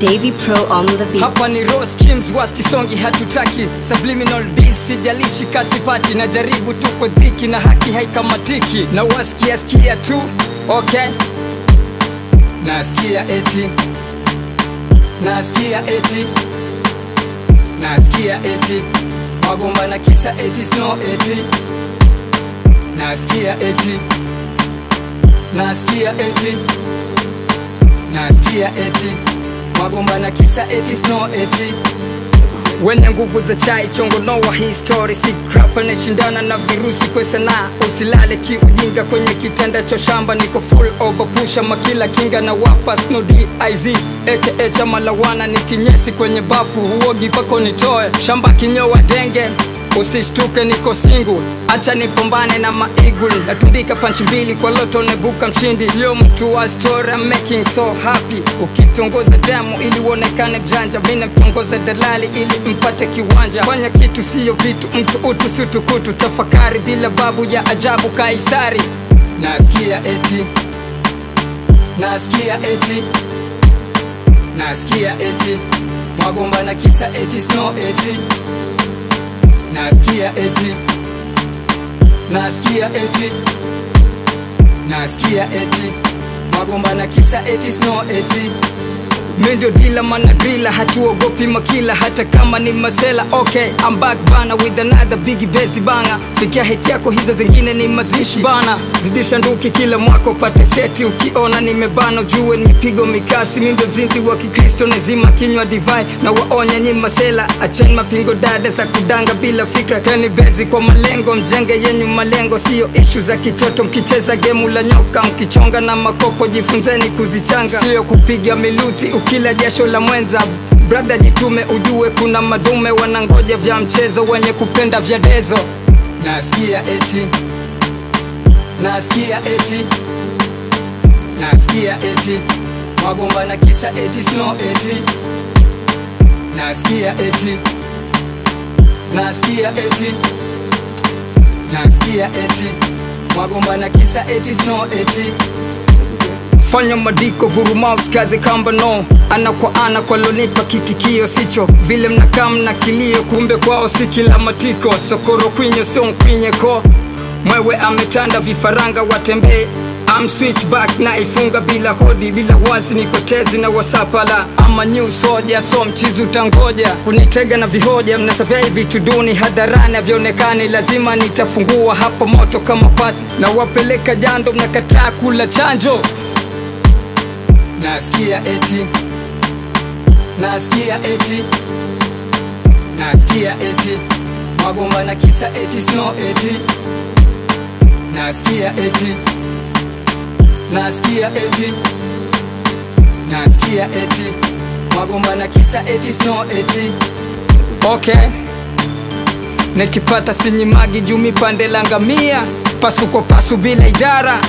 Davy Pro on the beat. Hapa ni Rose Kims wasti songi hatutaki. Subliminal beats sijalishi kasi pati. Najaribu tu kwa dhiki na haki haikamatiki. Na wasikia skia tu, okay. Nasikia eti, nasikia eti, nasikia eti magomba na kisa eti snow eti. Nasikia eti, nasikia eti, nasikia eti magomba na kisa eti snow eti. Wenye nguvu za chai chongo noa hii story. Si krapa na shindana na virusi kwa sanaa. Usilale kiujinga kwenye kitanda cha shamba. Niko full over pusha makila kinga na wapa Snow D.I.Z aka chama lawana. Ni kinyesi kwenye bafu huogi pako nitoe. Shamba kinyoa denge usishtuke niko single. Acha nipambane na maigul. Natundika punch mbili kwa loto nebuka mshindi. Sio mtu wa story, I'm making so happy. Ukitongoza demo ili uonekane mjanja. Mina mtongoza dalali ili mpate kiwanja. Fanya kitu sio vitu, mtu utu sutu kutu. Tafakari bila babu ya ajabu Kaisari. Nasikia eti, nasikia eti, nasikia eti magomba na kisa eti snow eti. Nasikia eti, nasikia eti, nasikia eti magomba na kisa eti snow eti. Menjo dila mana drila hatuogopi makila hata kama ni masela. Okay, I'm back bana with another biggie bezi banga. Fikia hiti yako hizo zingine ni mazishi bana. Zidisha nduki kila mwako pate cheti. Ukiona nimebana ujue nipigo mikasi. Mindo zinzi wa kikristo nezima kinywa divine. Na waonya nyi masela acheni mapingo dada za kudanga bila fikra. Kani bezi kwa malengo mjenge yenyu malengo. Sio issue za kitoto mkicheza gemu la nyoka. Mkichonga na makopo jifunzeni kuzichanga. Sio kupiga miluzi kila jasho la mwenza. Brother jitume ujue kuna madume wanangoja vya mchezo wenye kupenda vya dezo. Nasikia eti, nasikia eti, nasikia eti magomba na kisa eti snow eti. Nasikia eti, nasikia eti, nasikia eti magomba na kisa eti snow eti. Fanya madiko vuruma usikaze kamba no. Ana kwa ana kwa lonipa kitikio sicho. Vile mnakam na kilio kumbe kwao si kila matiko. Sokoro kwinyo sio mkwinye ko. Mwewe ametanda vifaranga watembe. I'm switch back na ifunga bila hodi. Bila wazi niko tezi na wasapala. Ama new soldier so mchizi utangoja. Kunitega na vihoja mnasafia vitu duni hadharani havionekani. Lazima nitafungua hapo moto kama pasi. Na wapeleka jando mnakataa kula chanjo. Nasikia eti, nasikia eti, nasikia eti magomba na kisa eti snow eti. Nasikia eti, nasikia eti, nasikia eti magomba na kisa eti snow eti. Okay, nikipata sinyimagi jumi pande langamia. Pasu kwa pasu bila idara.